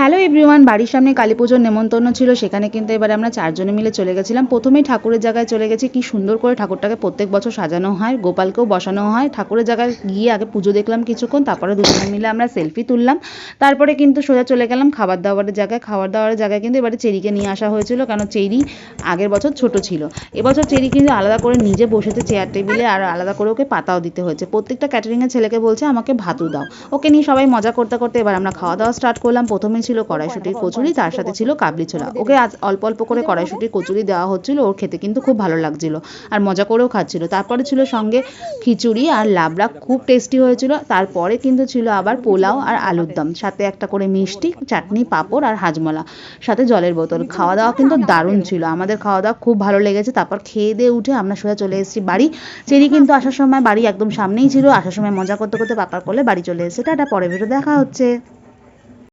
Hello everyone, বাড়ির সামনে কালী পুজোর নেমন্তন্ন ছিল, সেখানে কিন্তু এবারে আমরা চারজনে মিলে চলে গেছিলাম। প্রথমেই ঠাকুরের জায়গায় চলে গেছি। কি সুন্দর করে ঠাকুরটাকে প্রত্যেক বছর সাজানো হয়, গোপালকেও বসানো হয়। ঠাকুরের জায়গায় গিয়ে আগে পুজো দেখলাম কিছুক্ষণ, তারপরে দুজনে মিলে আমরা সেলফি তুললাম। তারপরে কিন্তু সোজা চলে গেলাম খাবার দাবারের জায়গায়। খাবার দাবারের জায়গায় কিন্তু এবারে চেরিকে নিয়ে আসা হয়েছিল, কারণ চেরি আগের বছর ছোট ছিল। এবছর চেরি কিন্তু আলাদা করে নিজে বসেছে চেয়ার টেবিলে, আর আলাদা করে ওকে পাতাও দিতে হয়েছে। প্রত্যেকটা ক্যাটারিংয়ের ছেলেকে বলছে আমাকে ভাতও দাও। ওকে নিয়ে সবাই মজা করতে করতে এবার আমরা খাওয়া দাওয়া স্টার্ট করলাম। প্রথমে ছিল কড়াইশুঁটির কচুরি, তার সাথে ছিল কাবলি ছোলা। ওকে আজ অল্প অল্প করে কড়াইশুঁটির কচুরি দেওয়া হচ্ছিল, ওর খেতে কিন্তু খুব ভালো লাগছিল আর মজা করেও খাচ্ছিল। তারপরে ছিল সঙ্গে খিচুড়ি আর লাবড়া, খুব টেস্টি হয়েছিল। তারপরে কিন্তু ছিল আবার পোলাও আর আলুর দম, সাথে একটা করে মিষ্টি, চাটনি, পাঁপড় আর হাজমলা, সাথে জলের বোতল। খাওয়া দাওয়া কিন্তু দারুণ ছিল, আমাদের খাওয়া দাওয়া খুব ভালো লেগেছে। তারপর খেয়ে দিয়ে উঠে আমরা সোজা চলে এসেছি বাড়ি। চেরি কিন্তু আসার সময় বাড়ি একদম সামনেই ছিল, আসার সময় মজা করতে করতে পাপার কোলে বাড়ি চলে এসেছে। টাটা, পরে ভিডিও দেখা হচ্ছে।